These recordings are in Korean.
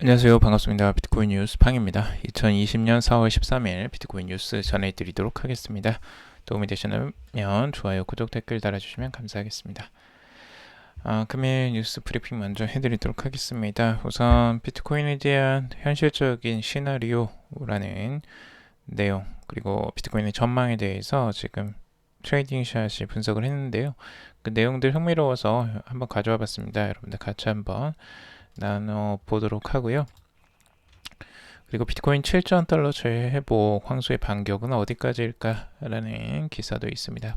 안녕하세요. 반갑습니다. 비트코인 뉴스 팡입니다. 2020년 4월 13일 비트코인 뉴스 전해드리도록 하겠습니다. 도움이 되셨다면 좋아요, 구독, 댓글 달아주시면 감사하겠습니다. 금일 뉴스 브리핑 먼저 해드리도록 하겠습니다. 우선 비트코인에 대한 현실적인 시나리오라는 내용, 그리고 비트코인의 전망에 대해서 지금 트레이딩 샷이 분석을 했는데요. 그 내용들 흥미로워서 한번 가져와 봤습니다. 여러분들 같이 한번 나눠보도록 하고요. 그리고 비트코인 7천 달러 재회복 황소의 반격은 어디까지일까라는 기사도 있습니다.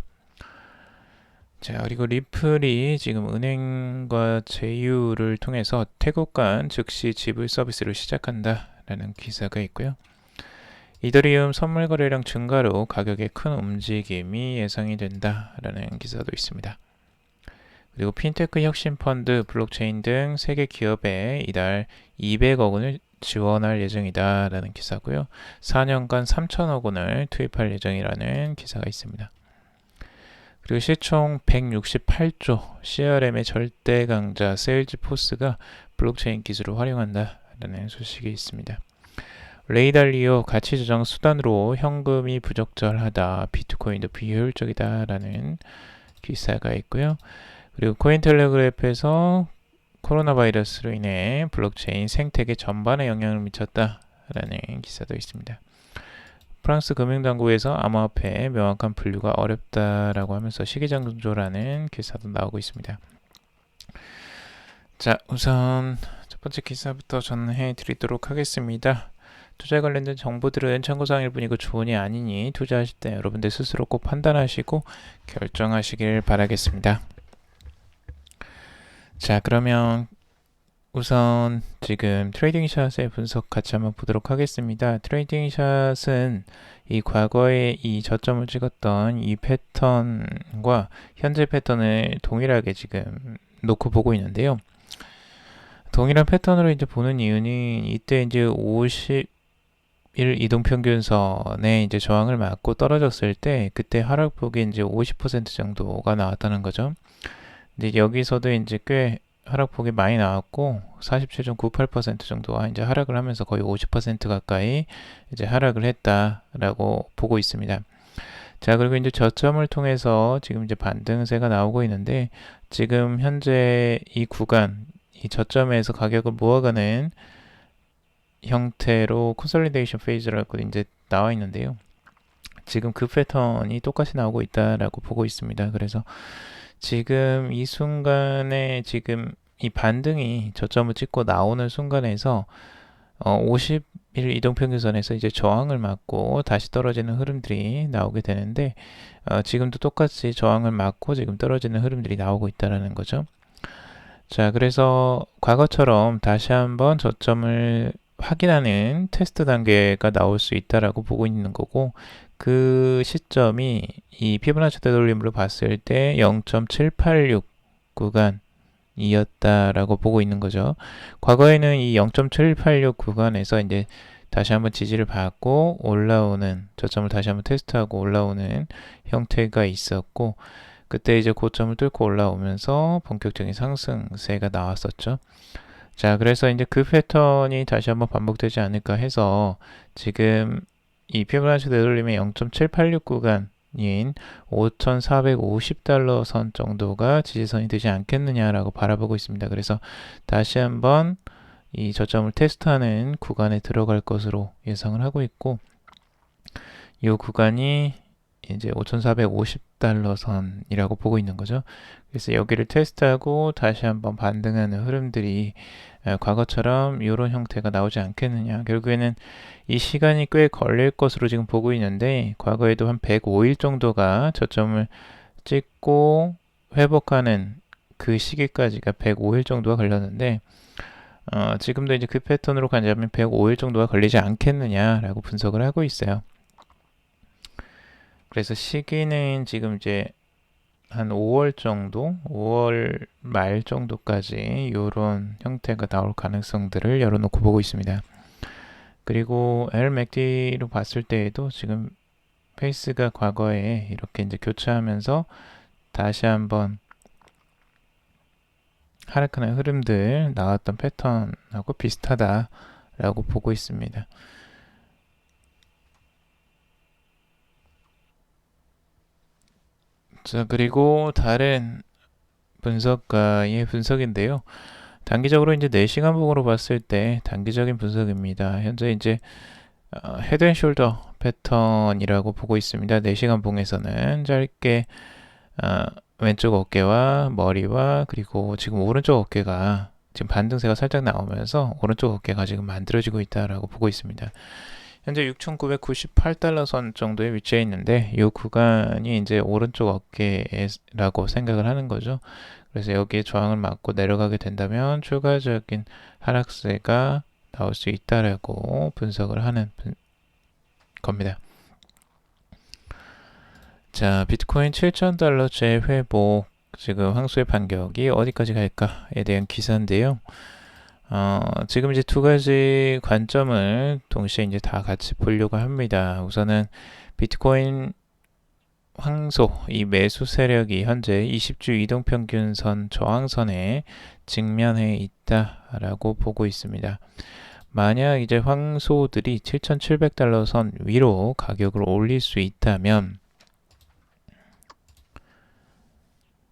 자, 그리고 리플이 지금 은행과 제휴를 통해서 태국 간 즉시 지불 서비스를 시작한다라는 기사가 있고요. 이더리움 선물 거래량 증가로 가격에 큰 움직임이 예상이 된다라는 기사도 있습니다. 그리고 핀테크 혁신 펀드, 블록체인 등 세계 기업에 이달 200억 원을 지원할 예정이다라는 기사고요. 4년간 3천억 원을 투입할 예정이라는 기사가 있습니다. 그리고 시총 168조 CRM의 절대 강자 세일즈포스가 블록체인 기술을 활용한다라는 소식이 있습니다. 레이달리오 가치 조정 수단으로 현금이 부적절하다, 비트코인도 비효율적이다라는 기사가 있고요. 그리고 코인텔레그래프에서 코로나 바이러스로 인해 블록체인 생태계 전반에 영향을 미쳤다라는 기사도 있습니다. 프랑스 금융당국에서 암호화폐 명확한 분류가 어렵다라고 하면서 시기장조라는 기사도 나오고 있습니다. 자, 우선 첫 번째 기사부터 전해 드리도록 하겠습니다. 투자에 관련된 정보들은 참고사항일 뿐이고 조언이 아니니 투자하실 때 여러분들 스스로 꼭 판단하시고 결정하시길 바라겠습니다. 자, 그러면 우선 지금 트레이딩 샷의 분석 같이 한번 보도록 하겠습니다. 트레이딩 샷은 이 과거에 이 저점을 찍었던 이 패턴과 현재 패턴을 동일하게 지금 놓고 보고 있는데요. 동일한 패턴으로 이제 보는 이유는 이때 이제 50일 이동평균선에 이제 저항을 맞고 떨어졌을 때 그때 하락폭이 이제 50% 정도가 나왔다는 거죠. 근데 여기서도 이제 꽤 하락폭이 많이 나왔고 47.98% 정도가 이제 하락을 하면서 거의 50% 가까이 이제 하락을 했다라고 보고 있습니다. 자, 그리고 이제 저점을 통해서 지금 이제 반등세가 나오고 있는데 지금 현재 이 구간, 이 저점에서 가격을 모아가는 형태로 컨솔리데이션 페이즈라고 이제 나와 있는데요. 지금 그 패턴이 똑같이 나오고 있다라고 보고 있습니다. 그래서 지금 이 순간에 지금 이 반등이 저점을 찍고 나오는 순간에서 50일 이동평균선에서 이제 저항을 맞고 다시 떨어지는 흐름들이 나오게 되는데 지금도 똑같이 저항을 맞고 지금 떨어지는 흐름들이 나오고 있다는 거죠. 자, 그래서 과거처럼 다시 한번 저점을 확인하는 테스트 단계가 나올 수 있다라고 보고 있는 거고, 그 시점이 이 피보나치 되돌림으로 봤을 때 0.786 구간이었다라고 보고 있는 거죠. 과거에는 이 0.786 구간에서 이제 다시 한번 지지를 받고 올라오는, 저점을 다시 한번 테스트하고 올라오는 형태가 있었고, 그때 이제 고점을 뚫고 올라오면서 본격적인 상승세가 나왔었죠. 자, 그래서 이제 그 패턴이 다시 한번 반복되지 않을까 해서 지금 이 피보나치 되돌림의 0.786 구간인 5,450달러 선 정도가 지지선이 되지 않겠느냐라고 바라보고 있습니다. 그래서 다시 한번 이 저점을 테스트하는 구간에 들어갈 것으로 예상을 하고 있고, 이 구간이 이제 5,450달러 선이라고 보고 있는 거죠. 그래서 여기를 테스트하고 다시 한번 반등하는 흐름들이 과거처럼 이런 형태가 나오지 않겠느냐. 결국에는 이 시간이 꽤 걸릴 것으로 지금 보고 있는데, 과거에도 한 105일 정도가 저점을 찍고 회복하는 그 시기까지가 105일 정도가 걸렸는데, 지금도 이제 그 패턴으로 가자면 105일 정도가 걸리지 않겠느냐라고 분석을 하고 있어요. 그래서 시기는 지금 이제 한 5월 정도, 5월 말 정도까지 이런 형태가 나올 가능성들을 열어놓고 보고 있습니다. 그리고 LMACD로 봤을 때에도 지금 페이스가 과거에 이렇게 이제 교차하면서 다시 한번 하락하는 흐름들 나왔던 패턴하고 비슷하다라고 보고 있습니다. 자, 그리고 다른 분석가의 분석인데요. 단기적으로 이제 4시간 봉으로 봤을 때 단기적인 분석입니다. 현재 이제 헤드앤숄더 패턴이라고 보고 있습니다. 4시간 봉에서는 짧게 왼쪽 어깨와 머리와 그리고 지금 오른쪽 어깨가 지금 반등세가 살짝 나오면서 오른쪽 어깨가 지금 만들어지고 있다라고 보고 있습니다. 현재 6,998달러 선 정도에 위치해 있는데 이 구간이 이제 오른쪽 어깨라고 생각을 하는 거죠. 그래서 여기에 저항을 맞고 내려가게 된다면 추가적인 하락세가 나올 수 있다라고 분석을 하는 겁니다. 자, 비트코인 7,000달러째 회복, 지금 황소의 반격이 어디까지 갈까에 대한 기사인데요. 지금 이제 두 가지 관점을 동시에 이제 다 같이 보려고 합니다. 우선은 비트코인 황소, 이 매수 세력이 현재 20주 이동평균선 저항선에 직면해 있다라고 보고 있습니다. 만약 이제 황소들이 7,700달러 선 위로 가격을 올릴 수 있다면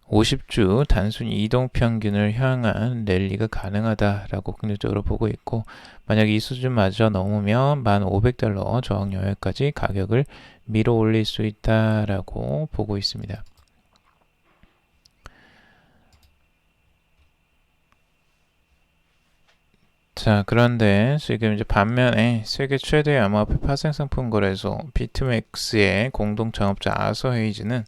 50주 단순 이동평균을 향한 랠리가 가능하다라고 긍정적으로 보고 있고, 만약 이 수준마저 넘으면 1,500달러 저항 영역까지 가격을 밀어 올릴 수 있다라고 보고 있습니다. 자, 그런데 지금 이제 반면에 세계 최대 암호화폐 파생 상품 거래소 비트맥스의 공동 창업자 아서 헤이즈는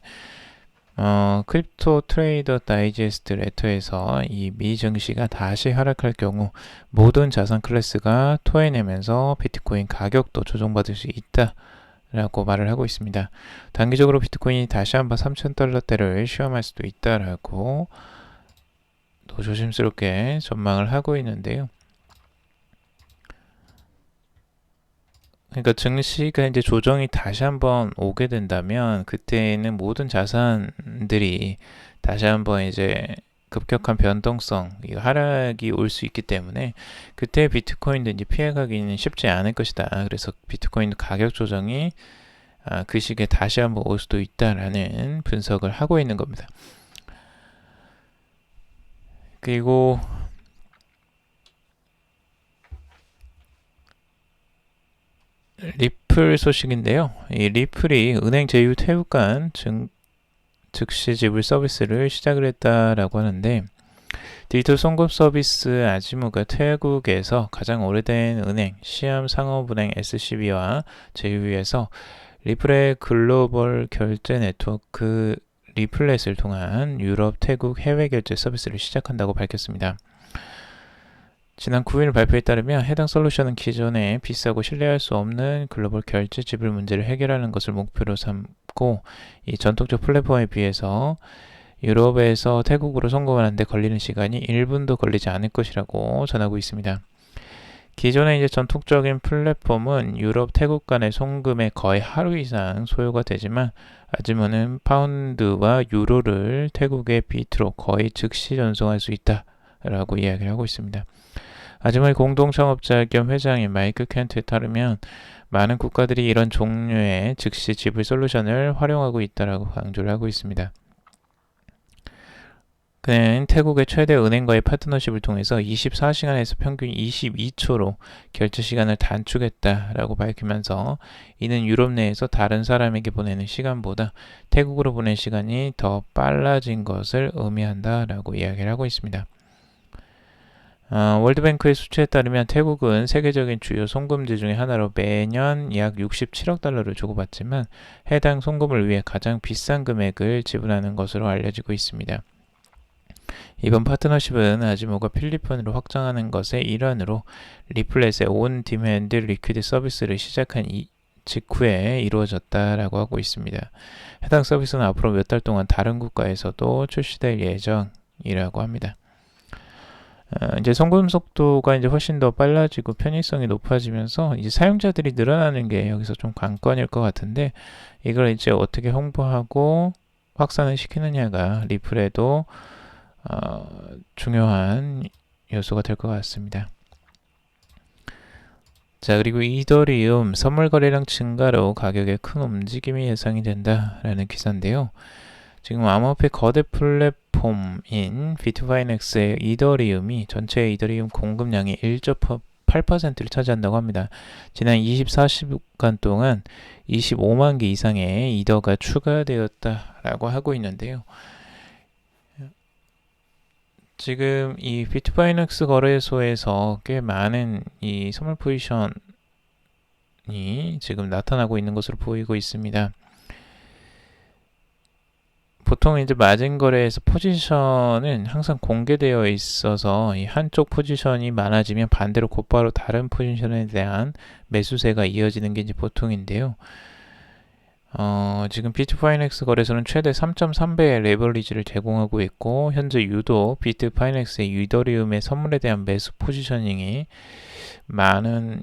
크립토 트레이더 다이제스트 레터에서 이 미 증시가 다시 하락할 경우 모든 자산 클래스가 토해내면서 비트코인 가격도 조정받을 수 있다라고 말을 하고 있습니다. 단기적으로 비트코인이 다시 한번 3,000달러대를 시험할 수도 있다라고 또 조심스럽게 전망을 하고 있는데요. 그러니까 증시가 이제 조정이 다시 한번 오게 된다면 그때는 모든 자산들이 다시 한번 이제 급격한 변동성, 하락이 올 수 있기 때문에 그때 비트코인도 이제 피해가기는 쉽지 않을 것이다. 그래서 비트코인 가격 조정이 그 시기에 다시 한번 올 수도 있다라는 분석을 하고 있는 겁니다. 그리고 리플 소식인데요. 이 리플이 은행 제휴 태우간 즉시 지불 서비스를 시작을 했다라고 하는데, 디지털 송금 서비스 아지무가 태국에서 가장 오래된 은행 시암 상업은행 SCB와 제휴해서 리플의 글로벌 결제 네트워크 리플렛을 통한 유럽, 태국 해외 결제 서비스를 시작한다고 밝혔습니다. 지난 9일 발표에 따르면 해당 솔루션은 기존에 비싸고 신뢰할 수 없는 글로벌 결제 지불 문제를 해결하는 것을 목표로 삼고, 이 전통적 플랫폼에 비해서 유럽에서 태국으로 송금하는데 걸리는 시간이 1분도 걸리지 않을 것이라고 전하고 있습니다. 기존의 이제 전통적인 플랫폼은 유럽, 태국 간의 송금에 거의 하루 이상 소요가 되지만 아지모는 파운드와 유로를 태국의 비트로 거의 즉시 전송할 수 있다라고 이야기를 하고 있습니다. 아지모의 공동 창업자 겸 회장인 마이클 켄트에 따르면 많은 국가들이 이런 종류의 즉시 지불 솔루션을 활용하고 있다라고 강조를 하고 있습니다. 그는 태국의 최대 은행과의 파트너십을 통해서 24시간에서 평균 22초로 결제 시간을 단축했다라고 밝히면서, 이는 유럽 내에서 다른 사람에게 보내는 시간보다 태국으로 보낸 시간이 더 빨라진 것을 의미한다라고 이야기를 하고 있습니다. 월드뱅크의 수치에 따르면 태국은 세계적인 주요 송금지 중의 하나로 매년 약 67억 달러를 주고받지만 해당 송금을 위해 가장 비싼 금액을 지불하는 것으로 알려지고 있습니다. 이번 파트너십은 아지모가 필리핀으로 확장하는 것의 일환으로 리플렛의 온 디맨드 리퀴드 서비스를 시작한 직후에 이루어졌다라고 하고 있습니다. 해당 서비스는 앞으로 몇 달 동안 다른 국가에서도 출시될 예정이라고 합니다. 이제 송금 속도가 이제 훨씬 더 빨라지고 편의성이 높아지면서 이제 사용자들이 늘어나는 게 여기서 좀 관건일 것 같은데, 이걸 이제 어떻게 홍보하고 확산을 시키느냐가 리플에도 중요한 요소가 될 것 같습니다. 자, 그리고 이더리움 선물 거래량 증가로 가격에 큰 움직임이 예상이 된다라는 기사인데요. 지금 암호화폐 거대 플랫폼인 비트파이넥스의 이더리움이 전체 이더리움 공급량의 1.8%를 차지한다고 합니다. 지난 24시간 동안 25만 개 이상의 이더가 추가되었다라고 하고 있는데요. 지금 이 비트파이넥스 거래소에서 꽤 많은 이 선물 포지션이 지금 나타나고 있는 것으로 보이고 있습니다. 보통 이제 마진 거래에서 포지션은 항상 공개되어 있어서 이 한쪽 포지션이 많아지면 반대로 곧바로 다른 포지션에 대한 매수세가 이어지는 게 이제 보통인데요. 지금 비트파이넥스 거래소는 최대 3.3배의 레버리지를 제공하고 있고 현재 유독 비트파이넥스의 이더리움의 선물에 대한 매수 포지셔닝이 많고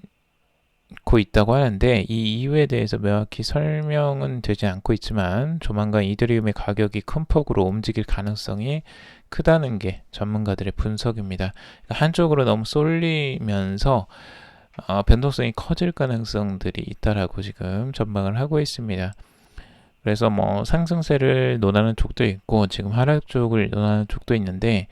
있다고 하는데 이 이유에 대해서 명확히 설명은 되지 않고 있지만 조만간 이더리움의 가격이 큰 폭으로 움직일 가능성이 크다는 게 전문가들의 분석입니다. 한쪽으로 너무 쏠리면서 변동성이 커질 가능성들이 있다라고 지금 전망을 하고 있습니다. 그래서 뭐 상승세를 논하는 쪽도 있고 지금 하락 쪽을 논하는 쪽도 있는데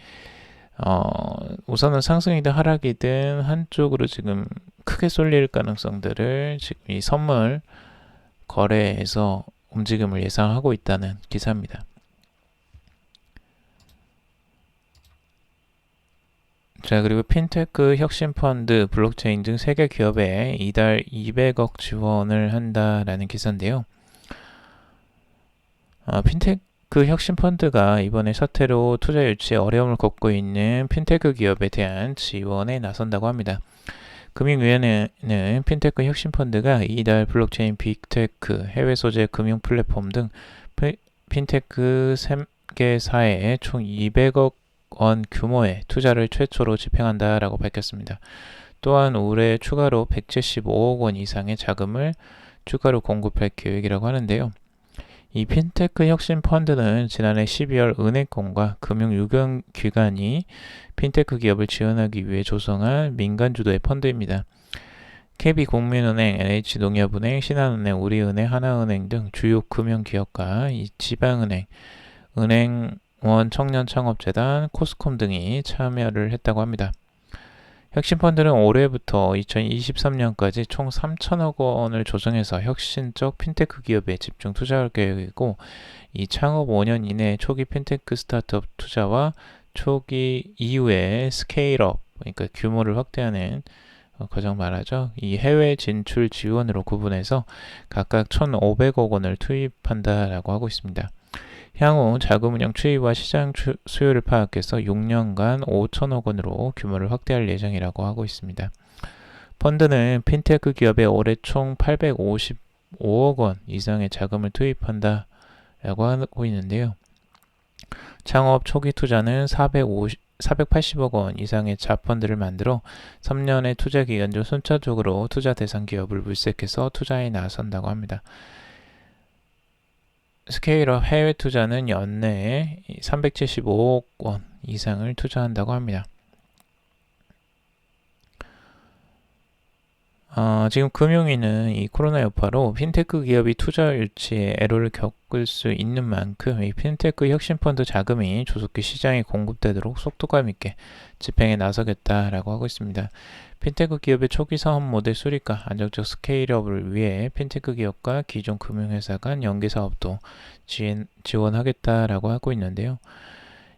우선은 상승이든 하락이든 한쪽으로 지금 크게 쏠릴 가능성들을 지금 이 선물 거래에서 움직임을 예상하고 있다는 기사입니다. 자, 그리고 핀테크 혁신펀드, 블록체인 등 세계 기업에 이달 200억 지원을 한다라는 기사인데요. 핀테크 혁신펀드가 이번에 사태로 투자 유치에 어려움을 겪고 있는 핀테크 기업에 대한 지원에 나선다고 합니다. 금융위원회는 핀테크 혁신펀드가 이달 블록체인, 빅테크, 해외 소재 금융 플랫폼 등 핀테크 3개사에 총 200억 원 규모의 투자를 최초로 집행한다라고 밝혔습니다. 또한 올해 추가로 175억 원 이상의 자금을 추가로 공급할 계획이라고 하는데요. 이 핀테크 혁신 펀드는 지난해 12월 은행권과 금융유경기관이 핀테크 기업을 지원하기 위해 조성한 민간 주도의 펀드입니다. KB국민은행, NH농협은행, 신한은행, 우리은행, 하나은행 등 주요 금융기업과 이 지방은행, 은행원 청년창업재단, 코스콤 등이 참여를 했다고 합니다. 혁신펀드는 올해부터 2023년까지 총 3천억 원을 조성해서 혁신적 핀테크 기업에 집중 투자할 계획이고 이 창업 5년 이내 초기 핀테크 스타트업 투자와 초기 이후에 스케일업, 그러니까 규모를 확대하는 과정 말하죠. 이 해외 진출 지원으로 구분해서 각각 1,500억 원을 투입한다라고 하고 있습니다. 향후 자금 운영 추이와 시장 수요를 파악해서 6년간 5천억 원으로 규모를 확대할 예정이라고 하고 있습니다. 펀드는 핀테크 기업에 올해 총 855억 원 이상의 자금을 투입한다라고 하고 있는데요. 창업 초기 투자는 480억 원 이상의 자펀드를 만들어 3년의 투자 기간 중 순차적으로 투자 대상 기업을 물색해서 투자에 나선다고 합니다. 스케일업 해외 투자는 연내에 375억 원 이상을 투자한다고 합니다. 지금 금융위는 이 코로나 여파로 핀테크 기업이 투자 유치에 애로를 겪을 수 있는 만큼 이 핀테크 혁신펀드 자금이 조속히 시장에 공급되도록 속도감 있게 집행에 나서겠다라고 하고 있습니다. 핀테크 기업의 초기 사업 모델 수립과 안정적 스케일업을 위해 핀테크 기업과 기존 금융회사 간 연계 사업도 지원하겠다라고 하고 있는데요.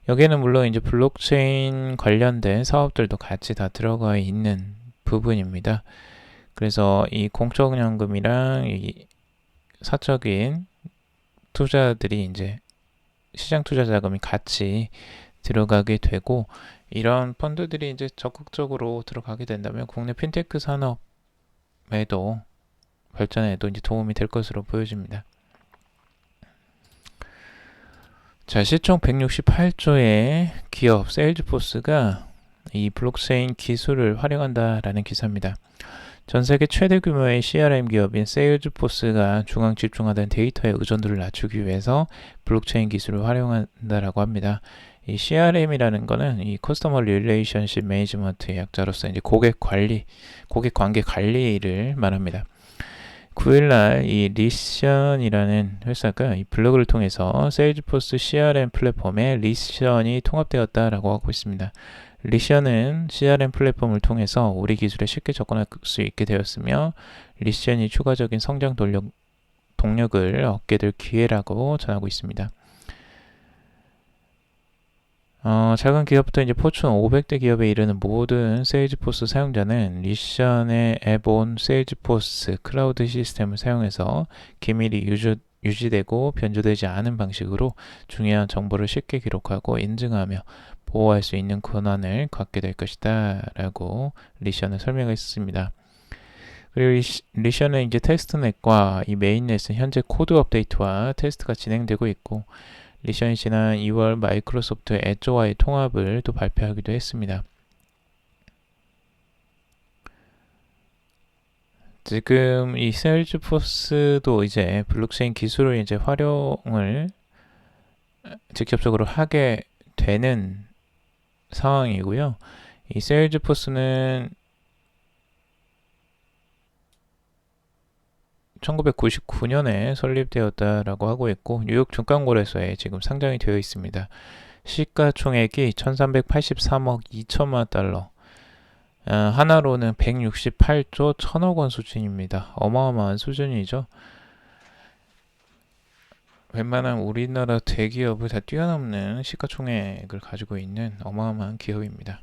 여기에는 물론 이제 블록체인 관련된 사업들도 같이 다 들어가 있는 부분입니다. 그래서 이 공적연금이랑 이 사적인 투자들이 이제 시장 투자 자금이 같이 들어가게 되고 이런 펀드들이 이제 적극적으로 들어가게 된다면 국내 핀테크 산업에도 발전에도 이제 도움이 될 것으로 보여집니다. 자, 시총 168조의 기업 세일즈포스가 이 블록체인 기술을 활용한다라는 기사입니다. 전 세계 최대 규모의 CRM 기업인 세일즈포스가 중앙 집중화된 데이터의 의존도를 낮추기 위해서 블록체인 기술을 활용한다라고 합니다. 이 CRM이라는 거는 이 커스터머 릴레이션십 매니지먼트의 약자로서 이제 고객 관계 관리를 말합니다. 9일날 이 리션이라는 회사가 이 블로그를 통해서 세일즈포스 CRM 플랫폼에 리션이 통합되었다라고 하고 있습니다. 리션은 CRM 플랫폼을 통해서 우리 기술에 쉽게 접근할 수 있게 되었으며 리션이 추가적인 성장 동력을 얻게 될 기회라고 전하고 있습니다. 작은 기업부터 이제 포춘 500대 기업에 이르는 모든 세일즈포스 사용자는 리션의 앱온 세일즈포스 클라우드 시스템을 사용해서 기밀이 유지되고 변조되지 않은 방식으로 중요한 정보를 쉽게 기록하고 인증하며 보호할 수 있는 권한을 갖게 될 것이다 라고 리션은 설명했습니다. 그리고 리션은 이제 테스트넷과 이 메인넷은 현재 코드 업데이트와 테스트가 진행되고 있고 리션이 지난 2월 마이크로소프트 에조와의 통합을 또 발표하기도 했습니다. 지금 이 세일즈포스도 이제 블록체인 기술을 이제 활용을 직접적으로 하게 되는 상황이고요. 이 세일즈포스는 1999년에 설립되었다라고 하고 있고 뉴욕 증권거래소에 지금 상장이 되어 있습니다. 시가총액이 1383억 2천만 달러, 하나로는 168조 1000억 원 수준입니다. 어마어마한 수준이죠. 웬만한 우리나라 대기업을 다 뛰어넘는 시가총액을 가지고 있는 어마어마한 기업입니다.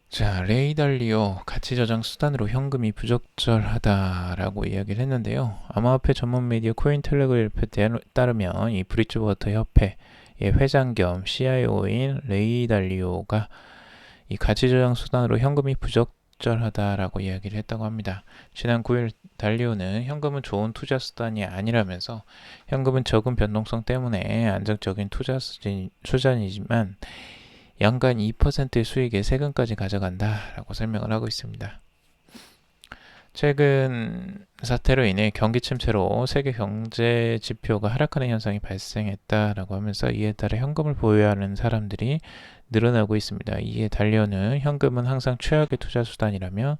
자, 레이 달리오 가치 저장 수단으로 현금이 부적절하다라고 이야기를 했는데요. 암호화폐 전문 미디어 코인텔레그래프에 따르면 이 브리지워터 협회의 회장 겸 CIO인 레이 달리오가 이 가치 저장 수단으로 현금이 부적절하다라고 이야기를 했다고 합니다. 지난 9일 달리오는 현금은 좋은 투자 수단이 아니라면서 현금은 적은 변동성 때문에 안정적인 투자 수단이지만 연간 2%의 수익에 세금까지 가져간다라고 설명을 하고 있습니다. 최근 사태로 인해 경기 침체로 세계 경제 지표가 하락하는 현상이 발생했다라고 하면서 이에 따라 현금을 보유하는 사람들이 늘어나고 있습니다. 이에 달려는 현금은 항상 최악의 투자 수단이라며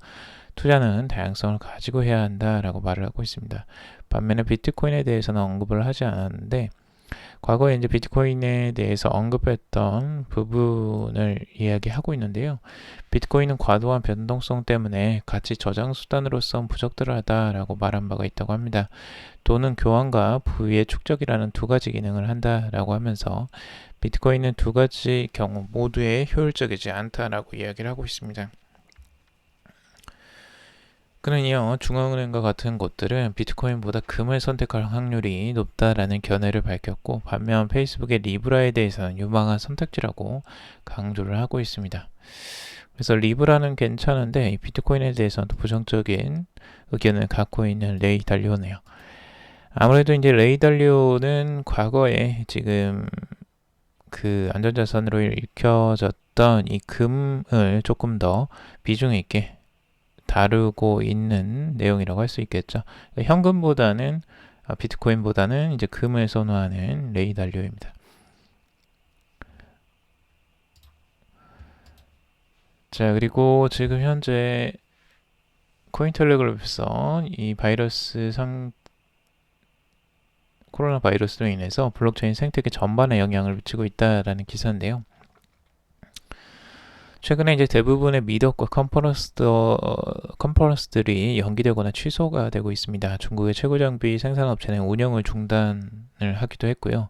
투자는 다양성을 가지고 해야 한다라고 말을 하고 있습니다. 반면에 비트코인에 대해서는 언급을 하지 않았는데 과거에 이제 비트코인에 대해서 언급했던 부분을 이야기하고 있는데요. 비트코인은 과도한 변동성 때문에 가치 저장 수단으로서 부적절하다라고 말한 바가 있다고 합니다. 돈은 교환과 부의 축적이라는 두 가지 기능을 한다라고 하면서 비트코인은 두 가지 경우 모두에 효율적이지 않다라고 이야기를 하고 있습니다. 그러니요, 중앙은행과 같은 곳들은 비트코인보다 금을 선택할 확률이 높다라는 견해를 밝혔고 반면 페이스북의 리브라에 대해서는 유망한 선택지라고 강조를 하고 있습니다. 그래서 리브라는 괜찮은데 이 비트코인에 대해서는 부정적인 의견을 갖고 있는 레이 달리오네요. 아무래도 이제 레이 달리오는 과거에 지금 그 안전자산으로 읽혀졌던 이 금을 조금 더 비중 있게 다루고 있는 내용이라고 할 수 있겠죠. 현금보다는 비트코인보다는 이제 금을 선호하는 레이 달리오입니다. 자, 그리고 지금 현재 코인텔레그래프에서 이 코로나 바이러스로 인해서 블록체인 생태계 전반에 영향을 미치고 있다라는 기사인데요. 최근에 이제 대부분의 미덕과 컨퍼런스들이 연기되거나 취소가 되고 있습니다. 중국의 최고 장비 생산업체는 운영을 중단을 하기도 했고요.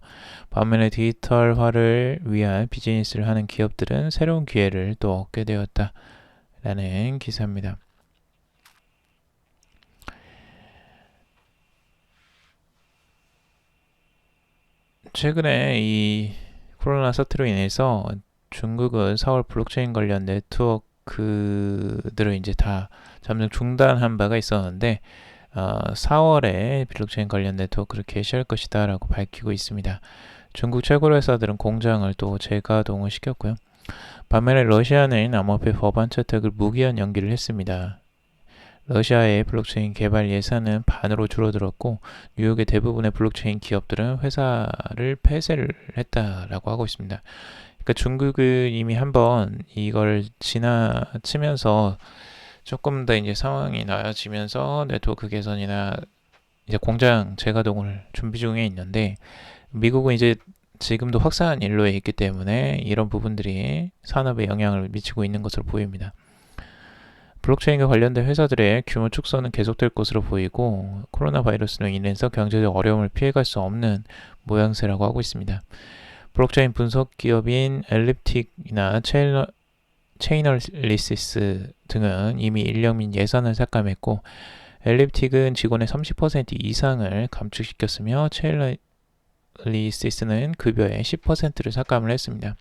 반면에 디지털화를 위한 비즈니스를 하는 기업들은 새로운 기회를 또 얻게 되었다라는 기사입니다. 최근에 이 코로나 사태로 인해서 중국은 4월 블록체인 관련 네트워크들을 이제 다 잠정 중단한 바가 있었는데 4월에 블록체인 관련 네트워크를 개시할 것이다 라고 밝히고 있습니다. 중국 최고 회사들은 공장을 또 재가동을 시켰고요. 반면에 러시아는 암호화폐 법안 채택을 무기한 연기를 했습니다. 러시아의 블록체인 개발 예산은 반으로 줄어들었고 뉴욕의 대부분의 블록체인 기업들은 회사를 폐쇄를 했다라고 하고 있습니다. 그러니까 중국은 이미 한번 이걸 지나치면서 조금 더 이제 상황이 나아지면서 네트워크 개선이나 이제 공장 재가동을 준비 중에 있는데 미국은 이제 지금도 확산 일로에 있기 때문에 이런 부분들이 산업에 영향을 미치고 있는 것으로 보입니다. 블록체인과 관련된 회사들의 규모 축소는 계속될 것으로 보이고 코로나 바이러스로 인해서 경제적 어려움을 피해갈 수 없는 모양새라고 하고 있습니다. 블록체인 분석 기업인 엘립틱이나 체이널리시스 등은 이미 인력 및 예산을 삭감했고 엘립틱은 직원의 30% 이상을 감축시켰으며 체이널리시스는 급여의 10%를 삭감을 했습니다.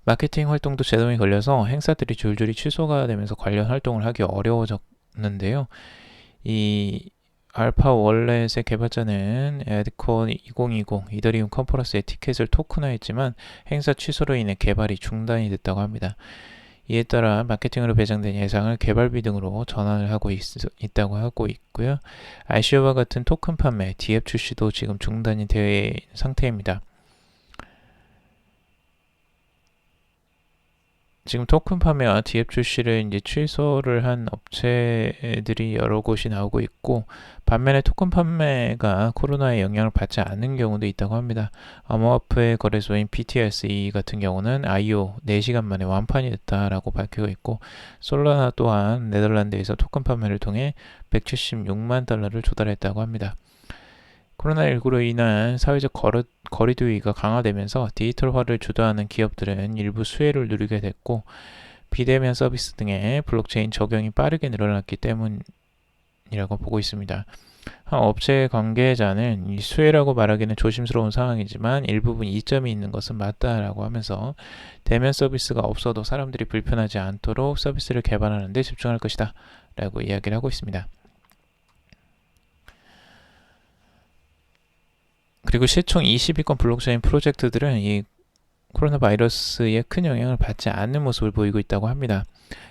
마케팅 활동도 제동이 걸려서 행사들이 줄줄이 취소가 되면서 관련 활동을 하기 어려워졌는데요. 이 알파 월렛의 개발자는 에드콘 2020 이더리움 컨퍼런스의 티켓을 토큰화했지만 행사 취소로 인해 개발이 중단이 됐다고 합니다. 이에 따라 마케팅으로 배정된 예상을 개발비 등으로 전환을 하고 있다고 하고 있고요. ICO와 같은 토큰 판매, DF 출시도 지금 중단이 되어 있는 상태입니다. 지금 토큰 판매와 DF 출시를 이제 취소를 한 업체들이 여러 곳이 나오고 있고 반면에 토큰 판매가 코로나의 영향을 받지 않는 경우도 있다고 합니다. 암호화폐 거래소인 BTC 같은 경우는 IO 4시간 만에 완판이 됐다라고 밝히고 있고 솔라나 또한 네덜란드에서 토큰 판매를 통해 176만 달러를 조달했다고 합니다. 코로나19로 인한 사회적 거리두기가 강화되면서 디지털화를 주도하는 기업들은 일부 수혜를 누리게 됐고 비대면 서비스 등의 블록체인 적용이 빠르게 늘어났기 때문이라고 보고 있습니다. 한 업체 관계자는 이 수혜라고 말하기는 조심스러운 상황이지만 일부분 이점이 있는 것은 맞다라고 하면서 대면 서비스가 없어도 사람들이 불편하지 않도록 서비스를 개발하는 데 집중할 것이다 라고 이야기를 하고 있습니다. 그리고 시총 20위권 블록체인 프로젝트들은 이 코로나 바이러스에 큰 영향을 받지 않는 모습을 보이고 있다고 합니다.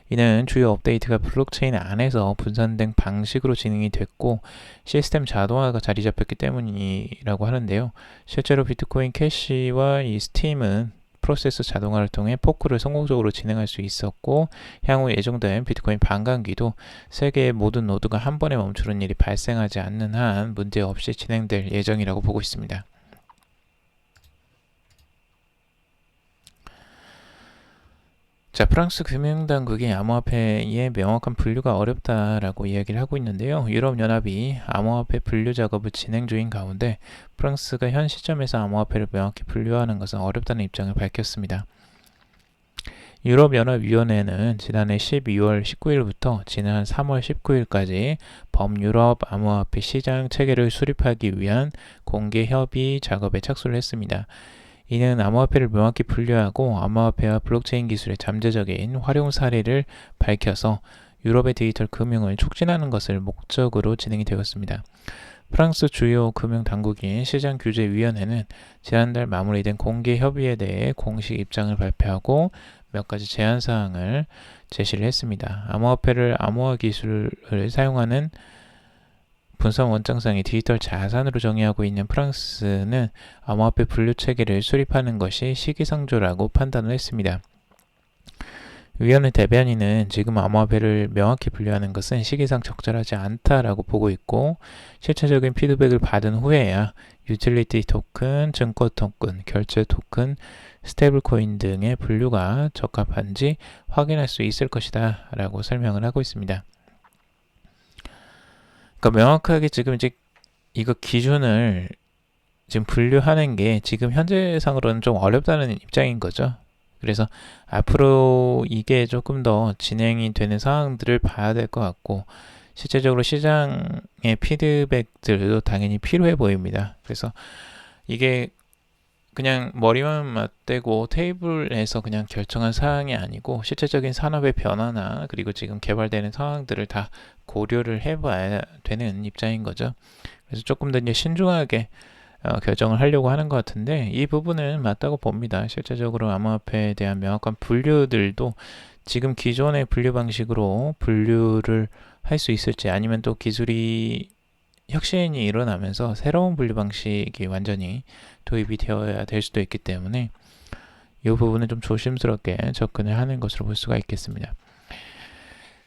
이는 주요 업데이트가 블록체인 안에서 분산된 방식으로 진행이 됐고 시스템 자동화가 자리 잡혔기 때문이라고 하는데요. 실제로 비트코인 캐시와 이 스팀은 프로세스 자동화를 통해 포크를 성공적으로 진행할 수 있었고 향후 예정된 비트코인 반감기도 세계의 모든 노드가 한 번에 멈추는 일이 발생하지 않는 한 문제없이 진행될 예정이라고 보고 있습니다. 자, 프랑스 금융당국이 암호화폐의 명확한 분류가 어렵다라고 이야기를 하고 있는데요. 유럽연합이 암호화폐 분류 작업을 진행 중인 가운데 프랑스가 현 시점에서 암호화폐를 명확히 분류하는 것은 어렵다는 입장을 밝혔습니다. 유럽연합위원회는 지난해 12월 19일부터 지난 3월 19일까지 범유럽 암호화폐 시장 체계를 수립하기 위한 공개 협의 작업에 착수를 했습니다. 이는 암호화폐를 명확히 분류하고 암호화폐와 블록체인 기술의 잠재적인 활용 사례를 밝혀서 유럽의 디지털 금융을 촉진하는 것을 목적으로 진행이 되었습니다. 프랑스 주요 금융당국인 시장규제위원회는 지난달 마무리된 공개 협의에 대해 공식 입장을 발표하고 몇 가지 제안사항을 제시를 했습니다. 암호화폐를 암호화 기술을 사용하는 분산 원장상의 디지털 자산으로 정의하고 있는 프랑스는 암호화폐 분류 체계를 수립하는 것이 시기상조라고 판단을 했습니다. 위원회 대변인은 지금 암호화폐를 명확히 분류하는 것은 시기상 적절하지 않다라고 보고 있고 실체적인 피드백을 받은 후에야 유틸리티 토큰, 증권 토큰, 결제 토큰, 스테이블 코인 등의 분류가 적합한지 확인할 수 있을 것이다 라고 설명을 하고 있습니다. 그러니까 명확하게 지금 이제 이거 기준을 지금 분류하는 게 지금 현재상으로는 좀 어렵다는 입장인 거죠. 그래서 앞으로 이게 조금 더 진행이 되는 상황들을 봐야 될 것 같고 실제적으로 시장의 피드백들도 당연히 필요해 보입니다. 그래서 이게 그냥 머리만 맞대고 테이블에서 그냥 결정한 사항이 아니고 실제적인 산업의 변화나 그리고 지금 개발되는 상황들을 다 고려를 해봐야 되는 입장인 거죠. 그래서 조금 더 이제 신중하게 결정을 하려고 하는 것 같은데 이 부분은 맞다고 봅니다. 실제적으로 암호화폐에 대한 명확한 분류들도 지금 기존의 분류 방식으로 분류를 할 수 있을지, 아니면 또 기술이 혁신이 일어나면서 새로운 분류 방식이 완전히 도입이 되어야 될 수도 있기 때문에 이 부분은 좀 조심스럽게 접근을 하는 것으로 볼 수가 있겠습니다.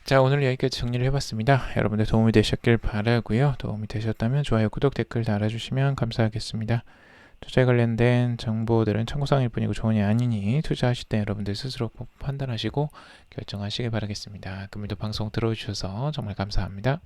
자, 오늘 여기까지 정리를 해봤습니다. 여러분들 도움이 되셨길 바라고요. 도움이 되셨다면 좋아요, 구독, 댓글 달아주시면 감사하겠습니다. 투자에 관련된 정보들은 참고사항일 뿐이고 조언이 아니니 투자하실 때 여러분들 스스로 판단하시고 결정하시길 바라겠습니다. 금일도 방송 들어주셔서 정말 감사합니다.